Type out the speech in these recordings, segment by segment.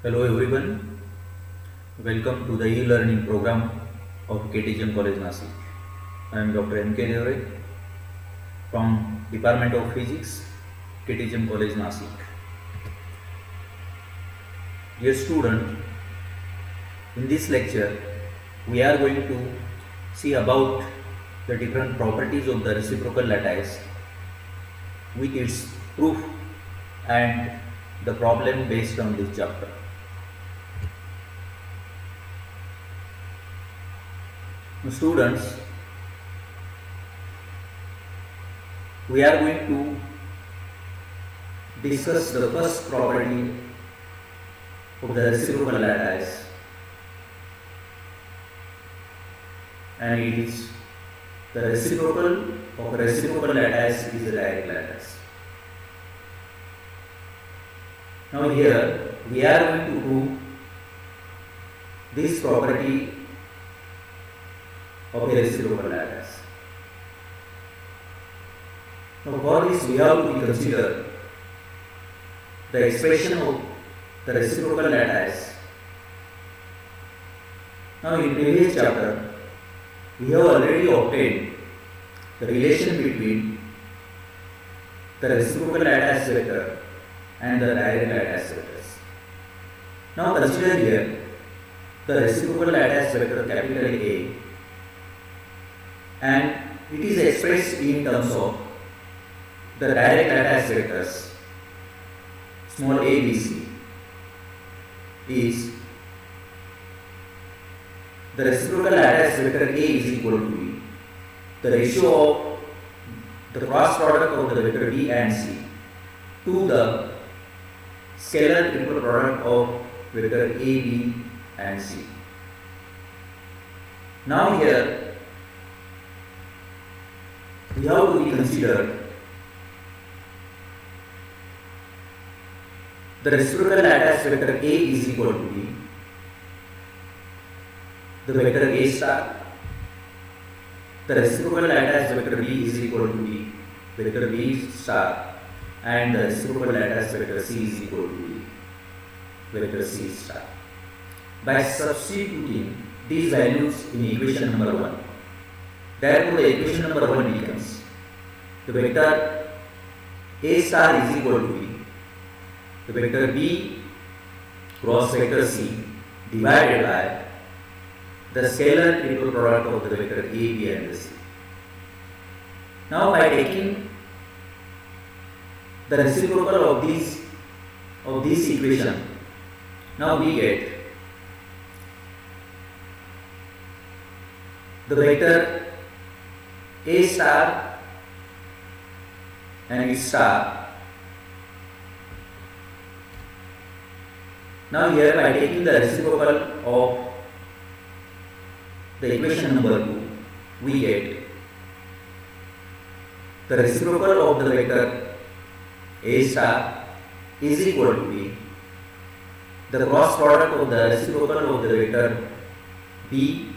Hello everyone, welcome to the e-learning program of K.T.M. College Nasik. I am Dr.M.K.Deore from Department of Physics, K.T.M. College Nasik. Dear student, in this lecture we are going to see about the different properties of the reciprocal lattice with its proof and the problem based on this chapter. Students, we are going to discuss the first property of the reciprocal lattice, and it is the reciprocal of a reciprocal lattice is a direct lattice. Now here we are going to prove this property of a reciprocal lattice. Now for this we have to consider the expression of the reciprocal lattice. Now in previous chapter we have already obtained the relation between the reciprocal lattice vector and the direct lattice vectors. Now consider here the reciprocal lattice vector capital A, and it is expressed in terms of the direct lattice vectors small a, b, c is the reciprocal lattice vector A is equal to B, the ratio of the cross product of the vector B and C to the scalar triple product of vector A, B and C. Now here we have to consider the reciprocal lattice vector A is equal to B, the vector A star, the reciprocal lattice vector B is equal to B, vector B star, and the reciprocal lattice vector C is equal to B, vector C star. By substituting these values in equation number 1, therefore the equation number 1 becomes the vector A star is equal to B, the vector B cross vector C divided by the scalar triple product of the vector A, B and C. Now by taking the reciprocal of this equation, now we get the vector A star and its star. Now here by taking the reciprocal of the equation number 2, we get the reciprocal of the vector A star is equal to B, the cross product of the reciprocal of the vector B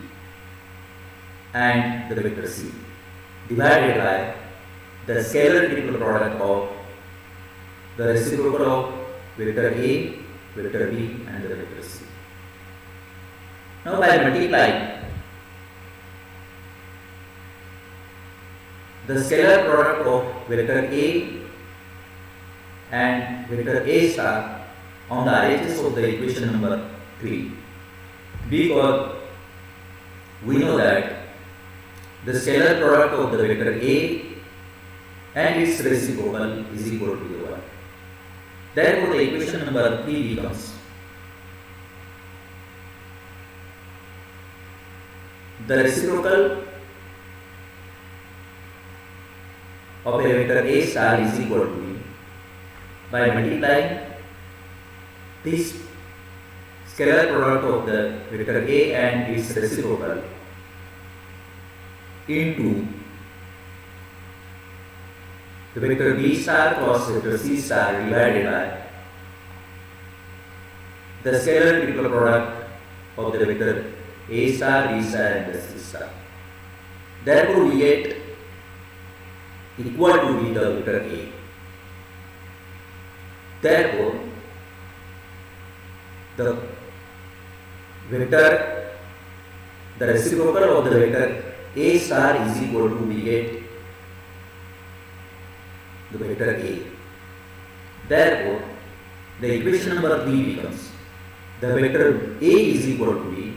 and the vector C divided by the scalar triple product of the reciprocal of vector A, vector B and the vector C. Now by multiplying the scalar product of vector A and vector A star on the RHS of the equation number 3, because we know that the scalar product of the vector A and its reciprocal is equal to 1. Therefore, the equation number 3 becomes the reciprocal of a vector A star is equal to B. By multiplying this scalar product of the vector A and its reciprocal into the vector B star cross vector C star divided by the scalar triple product of the vector A star, B star and the C star. Therefore we get equal to be the vector A. Therefore the vector, the reciprocal of the vector A star is equal to, we get the vector A. Therefore, the equation number 3 becomes the vector A is equal to B,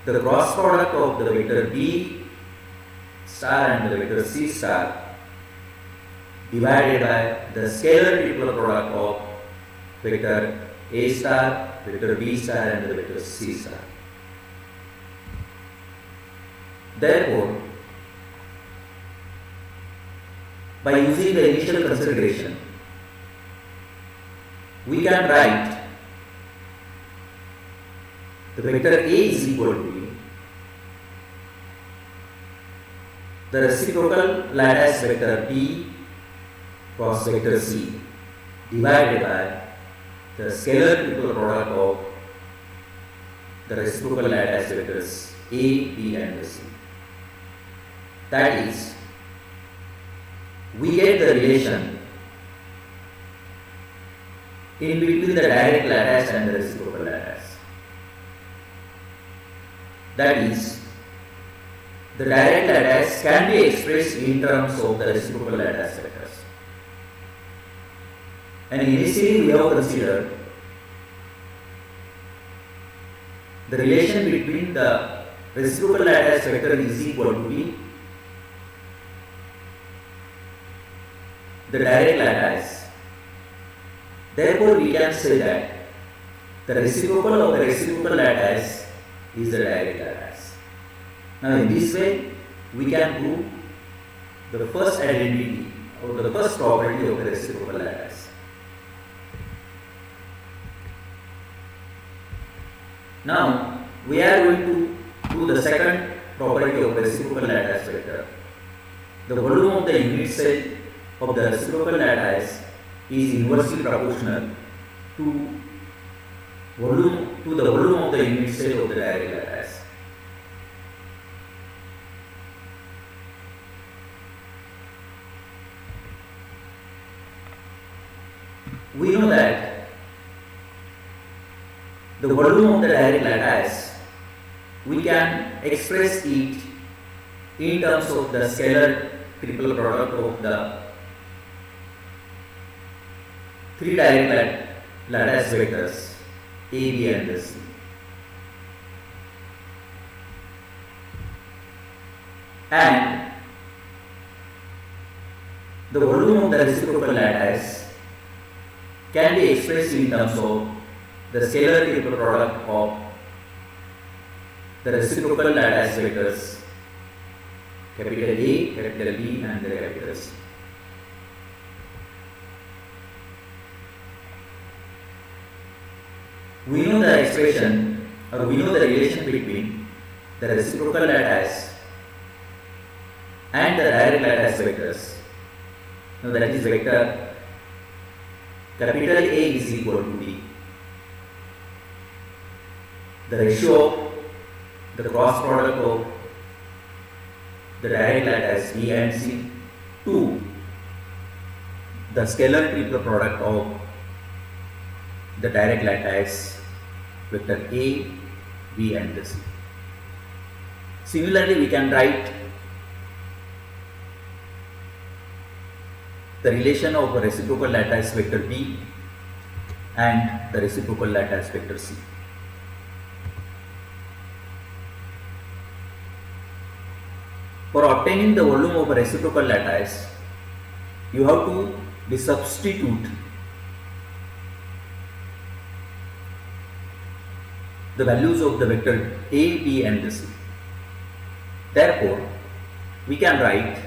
the cross product of the vector B star and the vector C star divided by the scalar triple product of vector A star, vector B star and the vector C star. Therefore, by using the initial consideration, we can write the vector A is equal to B, the reciprocal lattice vector B cross vector C divided by the scalar triple product of the reciprocal lattice vectors A, B and C. That is, we get the relation in between the direct lattice and the reciprocal lattice. That is, the direct lattice can be expressed in terms of the reciprocal lattice vectors. And initially we have considered the relation between the reciprocal lattice vector is equal to B, the direct lattice. Therefore, we can say that the reciprocal of the reciprocal lattice is the direct lattice. Now, in this way, we can prove the first identity or the first property of the reciprocal lattice. Now, we are going to prove the second property of the reciprocal lattice vector. The volume of the unit cell of the reciprocal lattice is inversely proportional to the volume of the unit cell of the direct lattice. We know that the volume of the direct lattice, we can express it in terms of the scalar triple product of the three direct lattice vectors A, B and C. And the volume of the reciprocal lattice can be expressed in terms of the scalar triple product of the reciprocal lattice vectors capital A, capital B and the capital C. We know the expression or we know the relation between the reciprocal lattice and the direct lattice vectors. Now that is vector capital A is equal to B. The ratio of the cross product of the direct lattice B and C to the scalar triple product of the direct lattice vector A, B and C. Similarly, we can write the relation of a reciprocal lattice vector B and the reciprocal lattice vector C. For obtaining the volume of a reciprocal lattice, you have to substitute the values of the vector A, B and C. Therefore, we can write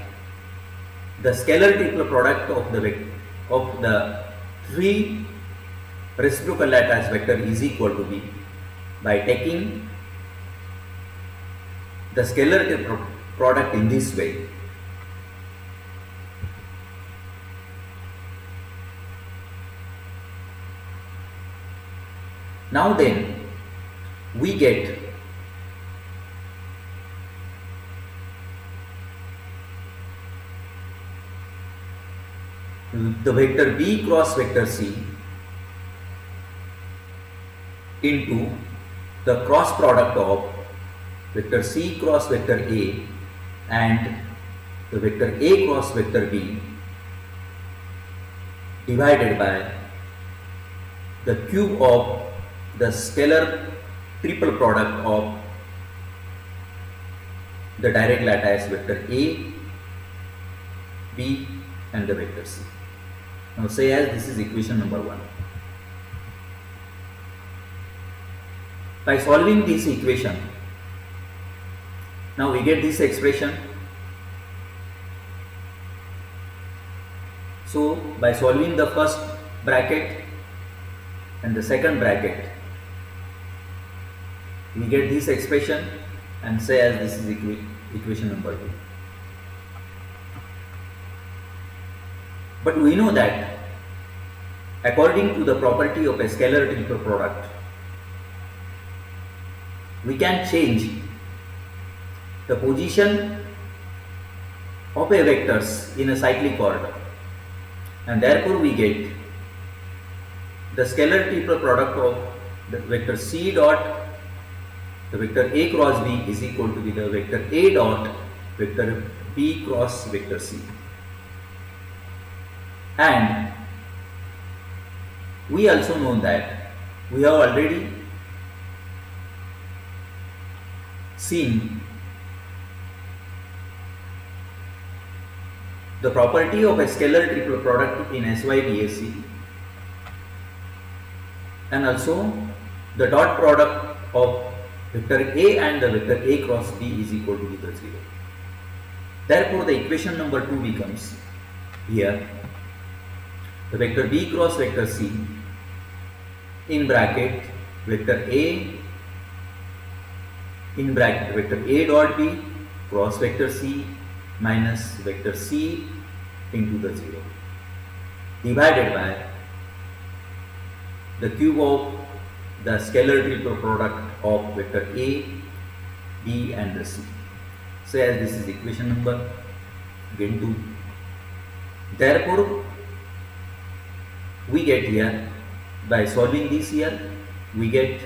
the scalar triple product of the three reciprocal lattice vector is equal to B by taking the scalar triple product in this way. Now then, we get the vector B cross vector C into the cross product of vector C cross vector A and the vector A cross vector B divided by the cube of the scalar triple product of the direct lattice vector A, B and the vector C. Now say as this is equation number 1. By solving this equation, now we get this expression. So by solving the first bracket and the second bracket, we get this expression and say as this is equation number 2. But we know that according to the property of a scalar triple product, we can change the position of a vectors in a cyclic order, and therefore we get the scalar triple product of the vector C dot the vector A cross B is equal to the vector A dot vector B cross vector C. And we also know that we have already seen the property of a scalar triple product in T.Y.B.Sc, and also the dot product of vector A and the vector A cross B is equal to the 0. Therefore, the equation number 2 becomes here the vector B cross vector C in bracket vector A in bracket vector A dot B cross vector C minus vector C into the 0 divided by the cube of the scalar triple product of vector A, B and the C. So as this is equation number again 2. Therefore, we get here, by solving this here, we get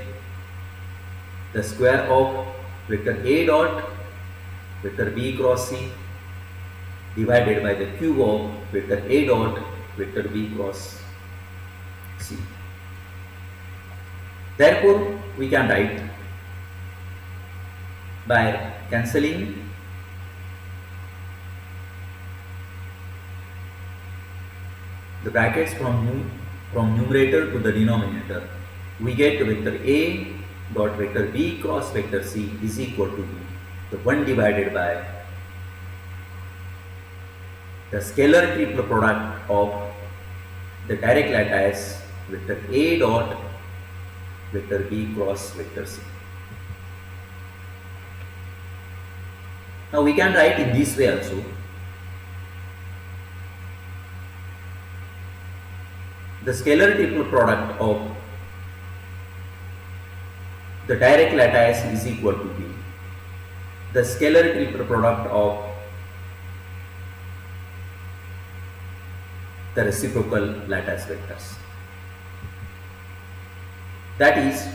the square of vector A dot vector B cross C divided by the cube of vector A dot vector B cross C. Therefore, we can write by cancelling the brackets from numerator to the denominator, we get vector A dot vector B cross vector C is equal to the 1 divided by the scalar triple product of the direct lattice vector A dot vector B cross vector C. Now we can write in this way also. The scalar triple product of the direct lattice is equal to B. The scalar triple product of the reciprocal lattice vectors. That is,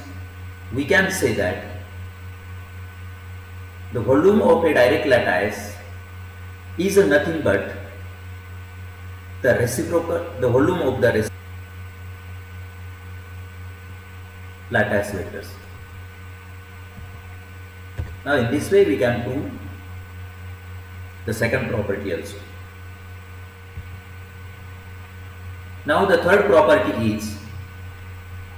we can say that the volume of a direct lattice is nothing but the reciprocal, the volume of the lattice vectors. Now in this way we can prove the second property also. Now the third property is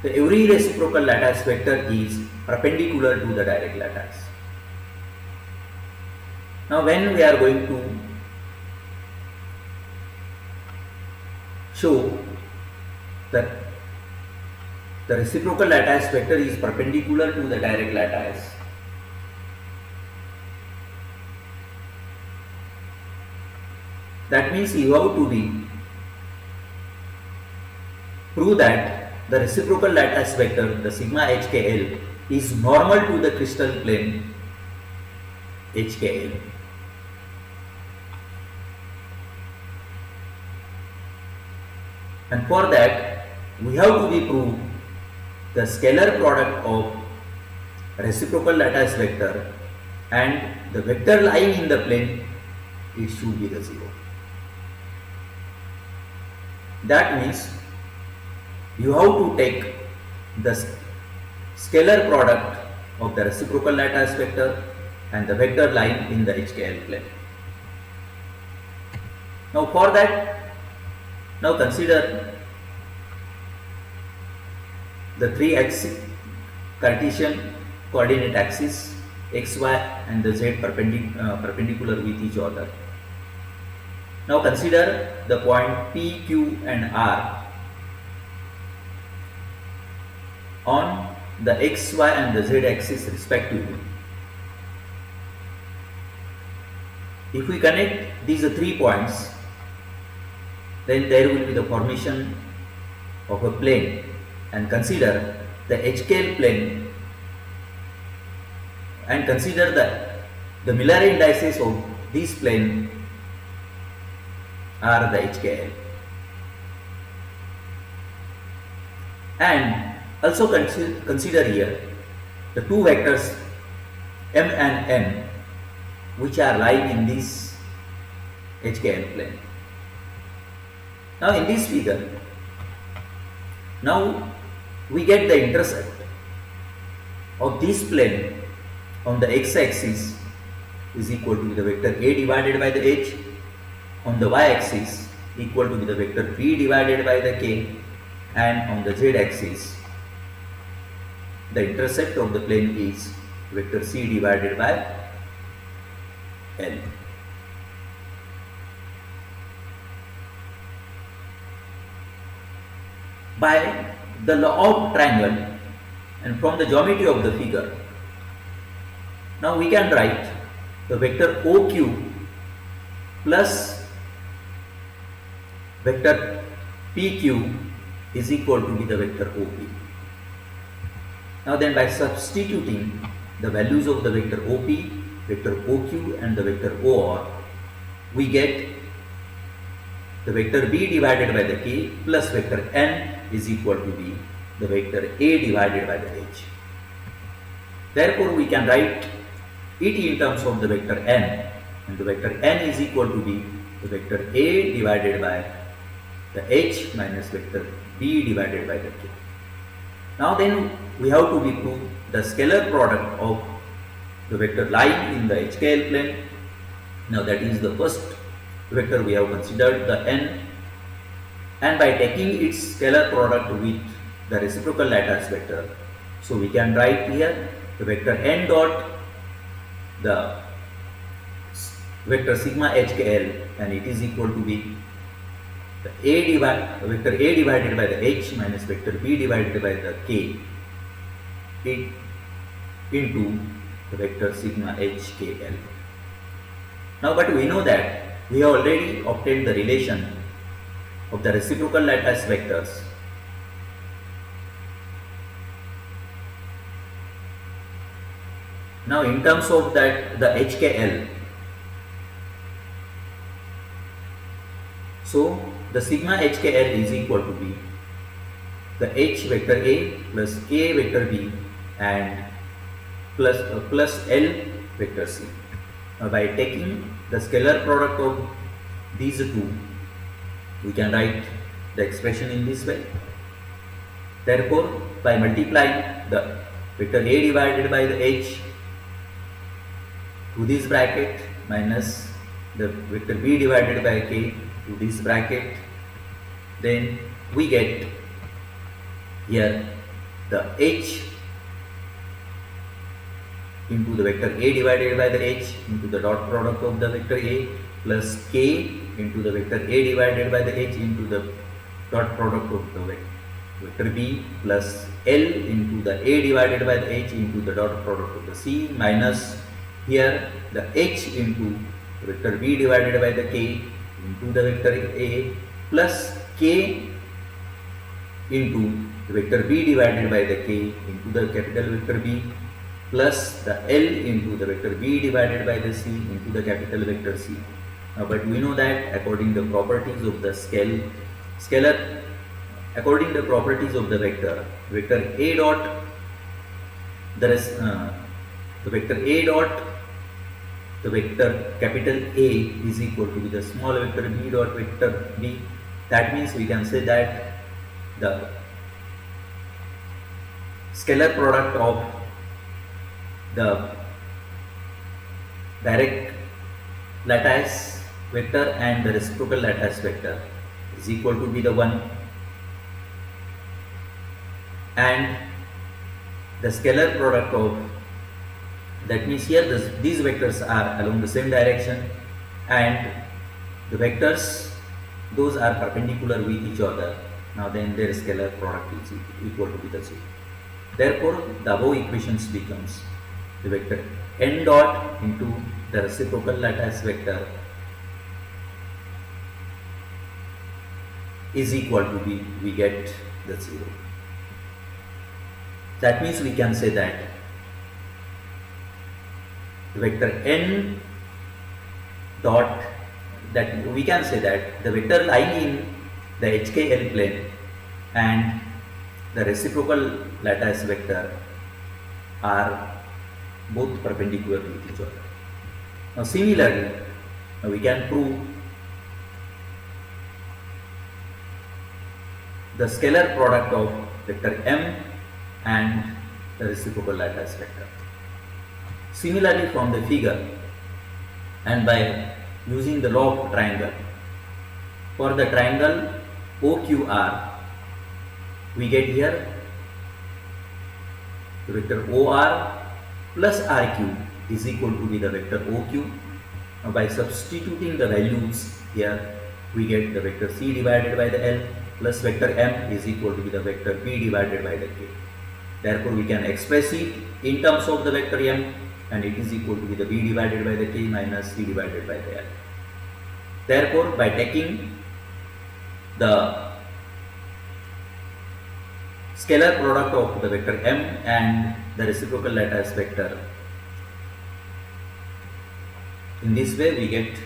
that every reciprocal lattice vector is perpendicular to the direct lattice. Now when we are going to show that the reciprocal lattice vector is perpendicular to the direct lattice, that means you have to prove that the reciprocal lattice vector, the sigma HKL, is normal to the crystal plane HKL. And for that, we have to prove the scalar product of reciprocal lattice vector and the vector lying in the plane, it should be the 0. That means you have to take the scalar product of the reciprocal lattice vector and the vector lying in the HKL plane. Now for that, now consider the three axis Cartesian coordinate axis x, y and the z perpendicular with each other. Now consider the point P, Q and R on the x, y and the z axis respectively. If we connect these three points, then there will be the formation of a plane, and consider the HKL plane and consider the Miller indices of this plane are the HKL. And also consider here the two vectors M and N which are lying in this HKL plane. Now in this figure, now we get the intercept of this plane on the x-axis is equal to the vector A divided by the h, on the y-axis equal to the vector B divided by the k, and on the z-axis the intercept of the plane is vector C divided by L. By the law of triangle and from the geometry of the figure, now we can write the vector OQ plus vector PQ is equal to the vector OP. Now then, by substituting the values of the vector OP, vector OQ and the vector OR, we get the vector B divided by the K plus vector N is equal to the vector A divided by the H. Therefore, we can write it in terms of the vector N, and the vector N is equal to the vector A divided by the H minus vector B divided by the K. Now then, we have to prove the scalar product of the vector lying in the HKL plane. Now that is the first vector we have considered, the N, and by taking its scalar product with the reciprocal lattice vector, so we can write here the vector N dot the vector sigma HKL, and it is equal to the vector A divided by the H minus vector B divided by the K into the vector sigma HKL. Now, but we know that we have already obtained the relation of the reciprocal lattice vectors. Now, in terms of that, the HKL, so the sigma HKL is equal to the H vector A plus K vector B and plus L vector C. Now, by taking the scalar product of these two, we can write the expression in this way. Therefore, by multiplying the vector A divided by the H to this bracket minus the vector B divided by K to this bracket, then we get here the H into the vector A divided by the H into the dot product of the vector A plus K into the vector A divided by the H into the dot product of the vector B plus L into the A divided by the H into the dot product of the C minus here the H into the vector B divided by the K into the vector A plus K into the vector B divided by the K into the capital vector B plus the L into the vector B divided by the C into the capital vector C. But we know that according to the properties of the scalar according to the properties of the vector A dot, the vector A dot, the vector capital A is equal to the small vector B dot vector B. That means we can say that the scalar product of the direct lattice vector and the reciprocal lattice vector is equal to be the 1, and the scalar product of, that means here these vectors are along the same direction and the vectors, those are perpendicular with each other. Now then their scalar product is equal to be the 0. Therefore the above equations becomes the vector n dot into the reciprocal lattice vector is equal to b, we get the 0. That means we can say that the vector n dot, that we can say that the vector lying in the HKL plane and the reciprocal lattice vector are both perpendicular with each other. Now similarly, we can prove the scalar product of vector m and the reciprocal lattice vector. Similarly, from the figure and by using the law of triangle, for the triangle OQR, we get here the vector OR plus RQ is equal to be the vector OQ. Now by substituting the values here, we get the vector C divided by the L plus vector M is equal to be the vector B divided by the K. Therefore we can express it in terms of the vector M, and it is equal to be the B divided by the K minus C divided by the L. Therefore by taking the scalar product of the vector M and the reciprocal lattice vector, in this way we get,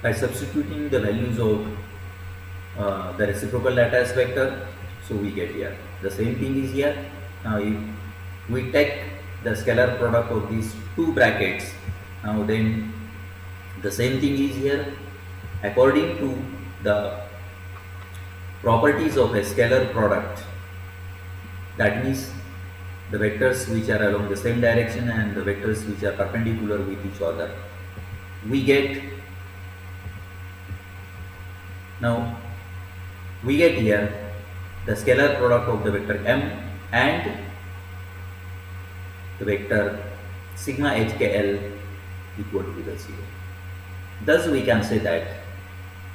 by substituting the values of the reciprocal lattice vector, so we get here the same thing is here. Now if we take the scalar product of these two brackets, now then the same thing is here. According to the properties of a scalar product, that means the vectors which are along the same direction and the vectors which are perpendicular with each other, we get, now we get here the scalar product of the vector M and the vector sigma HKL equal to the 0. Thus we can say that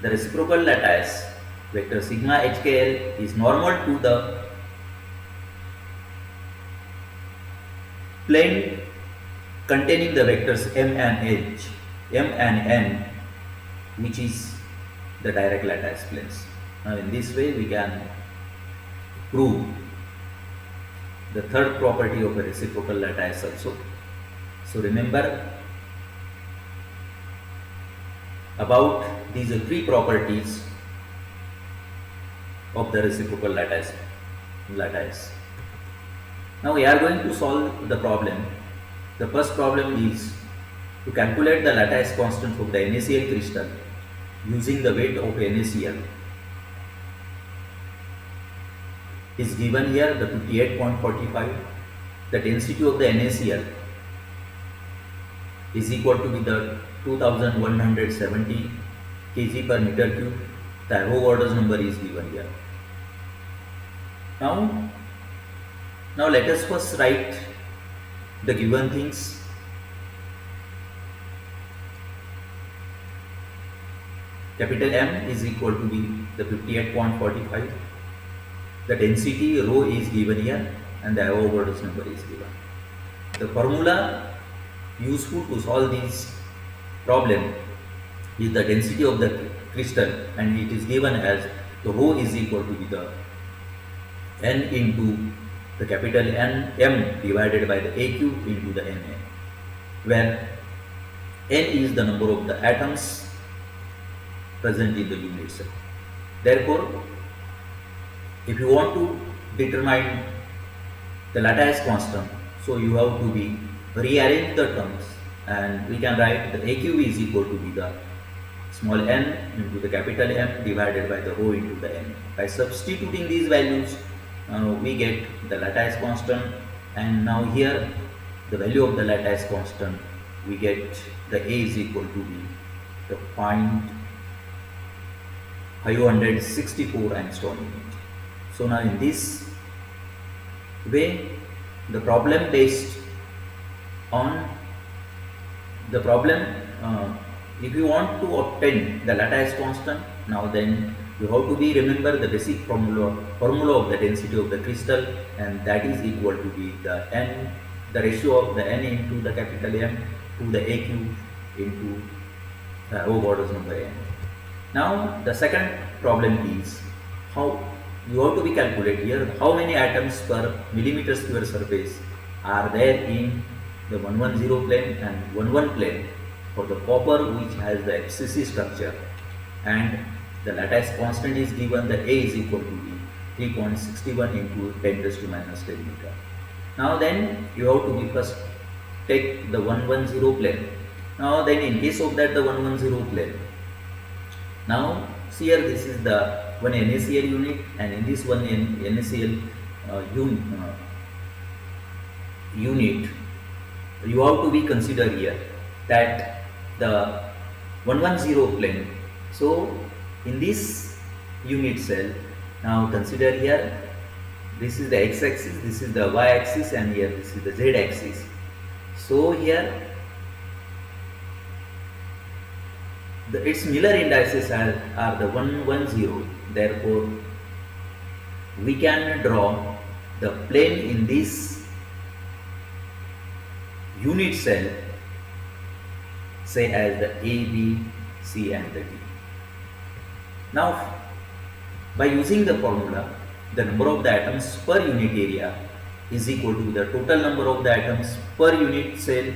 the reciprocal lattice vector sigma HKL is normal to the plane containing the vectors M and N, which is the direct lattice planes. Now in this way we can prove the third property of a reciprocal lattice also. So remember about these three properties of the reciprocal lattice. Now we are going to solve the problem. The first problem is to calculate the lattice constant of the NaCl crystal using the weight of NaCl. Is given here the 58.45. The density of the NaCl is equal to be the 2170 kg per meter cube. The Avogadro's number is given here. Now let us first write the given things. Capital M is equal to be the 58.45. The density rho is given here and the Avogadro's number is given. The formula useful to solve this problem is the density of the crystal, and it is given as the rho is equal to be the N into the capital N M divided by the AQ into the Na, where N is the number of the atoms present in the unit cell. Therefore if you want to determine the lattice constant, so you have to be rearrange the terms, and we can write the AQ is equal to be the small n into the capital M divided by the rho into the n. By substituting these values, we get the lattice constant, and now here the value of the lattice constant, we get the A is equal to be the 0.564 angstrom unit. So now in this way, the problem based on the problem, if you want to obtain the lattice constant, now then you have to be remember the basic formula of the density of the crystal, and that is equal to be the n, the ratio of the n into the capital M to the AQ into the row borders number n. Now the second problem is how you have to be calculate here how many atoms per millimeter square surface are there in the 110 plane and 11 plane for the copper which has the FCC structure, and the lattice constant is given, the A is equal to be 3.61 into 10 raised to minus 10 meter. Now then you have to be first take the 110 plane. Now then in case of that the 110 plane, now see here this is the one NaCl unit, and in this one NaCl unit you have to be consider here that the 110 plane. So in this unit cell, now consider here this is the x-axis, this is the y-axis, and here this is the z-axis. So here its Miller indices are the 110. Therefore we can draw the plane in this unit cell, say as the A, B, C and the D. Now by using the formula, the number of the atoms per unit area is equal to the total number of the atoms per unit cell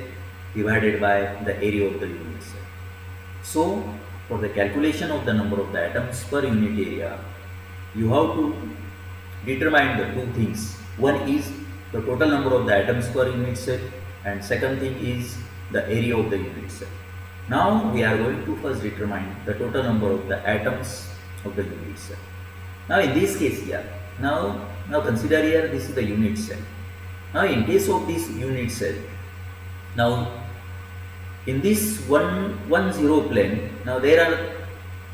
divided by the area of the unit cell. So for the calculation of the number of the atoms per unit area, you have to determine the two things. One is the total number of the atoms per unit cell, and second thing is the area of the unit cell. Now we are going to first determine the total number of the atoms of the unit cell. Now in this case here, now consider here this is the unit cell. Now in case of this unit cell, now in this 110 plane, now there are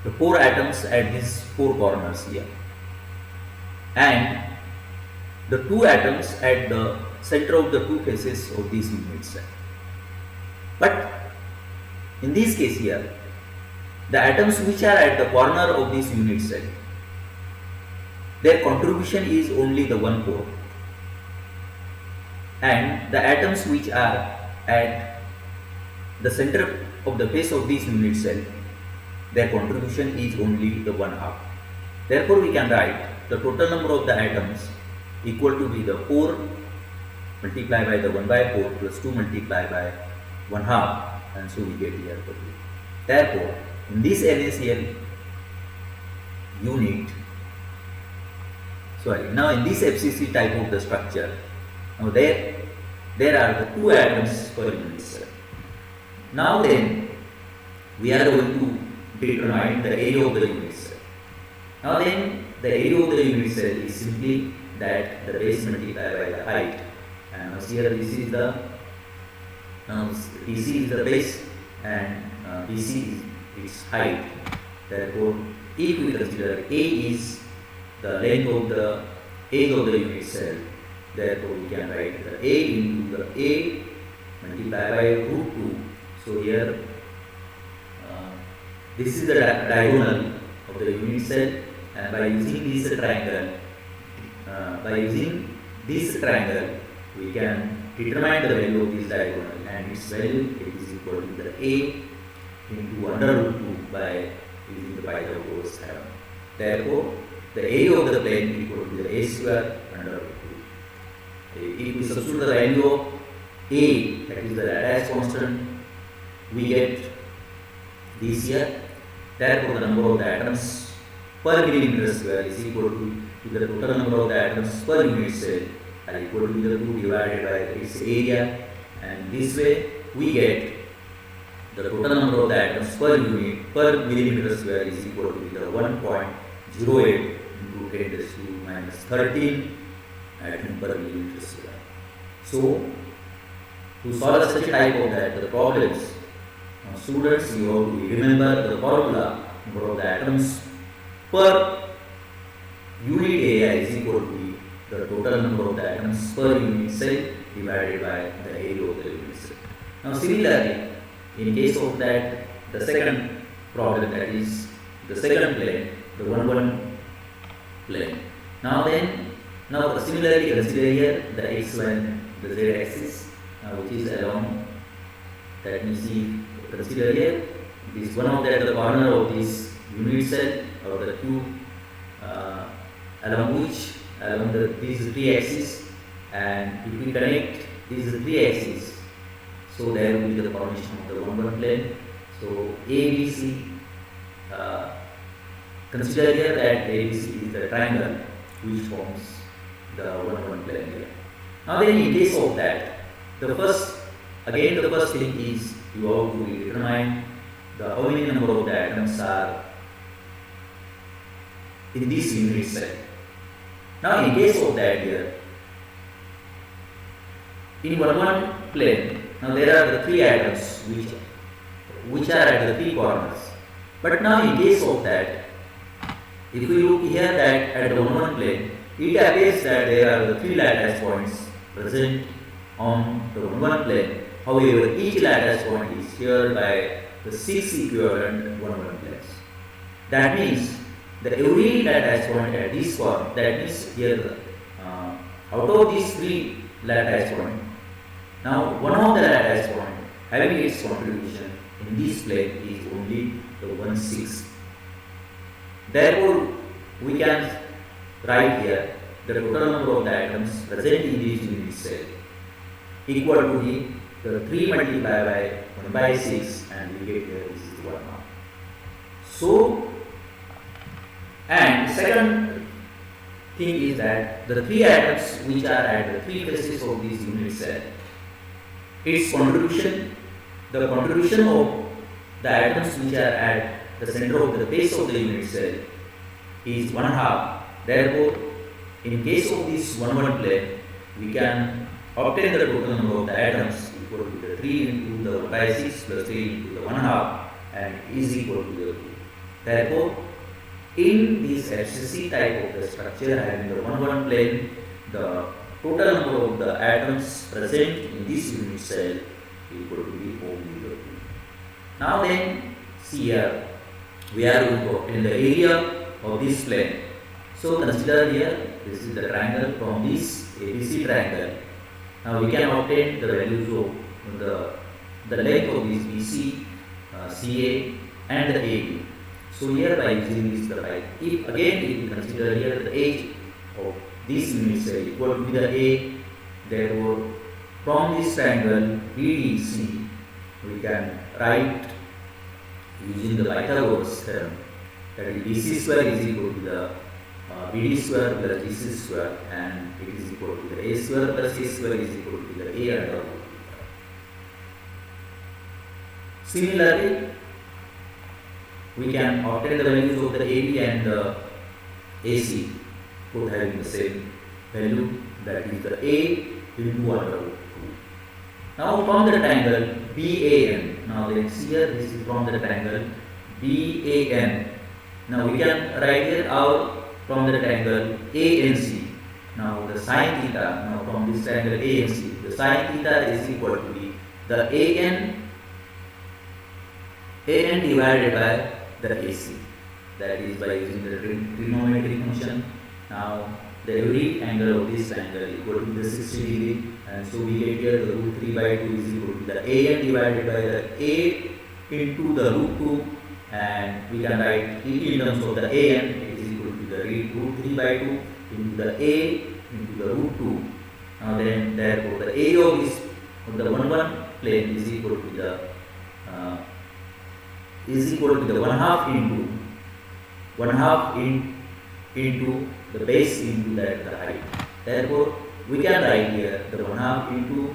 the 4 atoms at these 4 corners here, and the 2 atoms at the center of the 2 faces of this unit cell. But in this case here, the atoms which are at the corner of this unit cell, their contribution is only the 1/4, and the atoms which are at the center of the face of this unit cell, their contribution is only the 1/2. Therefore we can write the total number of the atoms equal to be the 4 multiplied by the 1/4 plus 2 multiplied by 1/2, and so we get here 40. Therefore in this NaCl unit, now in this FCC type of the structure, now there are the 2 atoms per unit cell. Now then we are going to determine the area of the unit cell. Now then the area of the unit cell is simply that the base multiplied by the height, and now here this is the DC is the base and BC is its height. Therefore if we consider A is the length of the edge of the unit cell, therefore we can write the A into the A multiplied by √2. So here this is the diagonal of the unit cell, and by using this triangle, we can determine the value of this diagonal, and its value is equal to the A into √2 by using the Pythagoras theorem. Therefore the area of the plane equal to the A square √2. If we substitute the value of A, that is the lattice constant, we get this here. Therefore the number of the atoms per millimeter square is equal to the total number of the atoms per unit cell are equal to the 2 divided by its area, and this way we get the total number of the atoms per unit per millimeter square is equal to the 1.08 into 10 raised to minus 13 atom per millimeter square. So, to solve such a type of the problems, students, you have to remember the formula. Number of the atoms per unit area is equal to the total number of the atoms per unit cell divided by the area of the unit cell. Now, similarly, in case of that, the second problem, that is the second plane, the 1-1 plane. Now similarly consider here the x, y, and the z axis, which is along, that means you consider here this one of the corner of this unit cell or the cube, along these three axes, and if we connect these three axes, so there will be the formation of the 1-1 plane. So ABC, consider here that ABC is the triangle which forms the 1-1 plane here. Now then, in case of that, the first thing is you have to determine how many number of the atoms are in this unit cell. Now, in case of that here, in 1-1 plane, now there are the three atoms which are at the three corners. But now, in case of that, if we look here that at the 1-1 plane, it appears that there are the three lattice points present on the 1-1 plane. However, each lattice point is shared by the 6 equivalent 1-1 planes. That means that every lattice point at this point, that means here, out of these three lattice points, now one of the lattice point having its contribution in this plane is only the 1/6. Therefore, we can write here the total number of the atoms present in this unit cell equal to the 3 multiplied by 1/6, and we get here this is 1 now. So, and second thing is that the three atoms which are at the three faces of this unit cell, its contribution, the contribution of the atoms which are at the center of the face of the unit cell is 1/2. Therefore, in case of this 1-1 plane, we can obtain the total number of the atoms equal to the 3 into the 1/6 plus 3 into the 1/2, and is equal to the 2. Therefore, in this FCC type of the structure having the 1-1 plane, the total number of the atoms present in this unit cell equal to the only the 2. Now then, see here, we are going to obtain the area of this plane. So consider here, this is the triangle. From this ABC triangle, now we can obtain the values of the length of this BC, CA, and the AB. So here by using this the right, if we consider here the edge of this unit cell equal to the A, therefore from this triangle BDC we can write using the Pythagoras theorem, that is BC square is equal to the BD square plus BC square, and it is equal to the A square plus A square is equal to the A under root. Similarly, we can obtain the values of the AB and the AC, both having the same value, that is the A into under root 2. Now from the triangle BAN, now let's see here, this is from the triangle BAN. Now we can write here out from the triangle ANC. Now the sine theta, now from this triangle ANC, the sine theta is equal to the AN divided by the AC. That is by using the trigonometric function. Now the every angle of this triangle equal to the 60 degree, and so we get here the root 3 by 2 is equal to the AN divided by the A into the root 2, and we can write in terms of the AN, it is equal to the root 3 by 2 into the A into the root 2. Now then, therefore the area of this of the 1-1 plane is equal to the 1/2 into 1 half into the base into that the height. Therefore, we can write here the 1 half into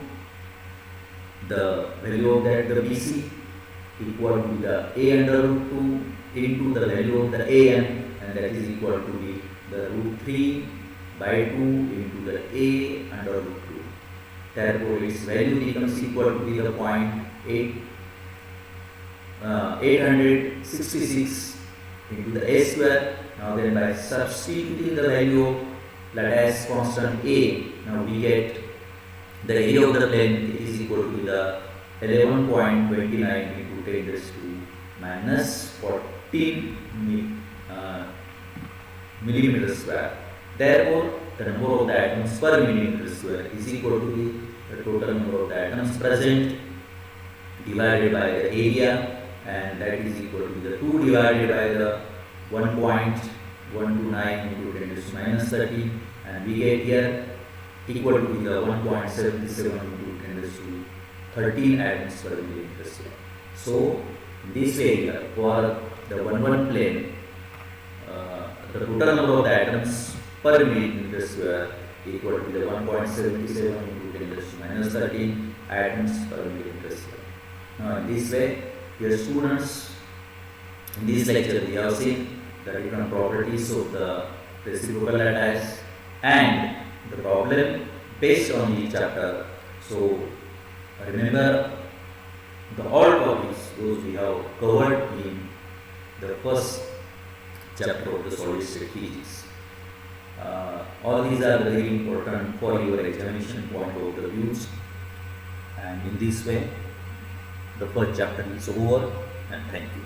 the value of that the BC equal to the A under root 2 into the value of the AN, and that is equal to the root 3 by 2 into the A under root 2. Therefore, its value becomes equal to the 866 into the A square. Now then, by substituting the value of lattice constant A, now we get the area of the plane. It is equal to the 11.29 into 10 raised to minus 14 millimeter square. Therefore, the number of the atoms per millimeter square is equal to the total number of the atoms present divided by the area, and that is equal to the 2 divided by the 1.129 into 10 raised to minus 30, and we get here equal to the 1.77 into 10 raised to 13 atoms per millimeter square. So, in this way here, for the 1 plane, the total number of the atoms per millimeter square equal to the 1.77 into 10 raised to minus 13 atoms per millimeter square. Now, in this way, dear students, in this lecture we have seen the different properties of the reciprocal lattice and the problem based on each chapter. So, remember the all topics those we have covered in the first chapter of the solid state physics. All these are very important for your examination point of the views, and in this way the first chapter is over, and thank you.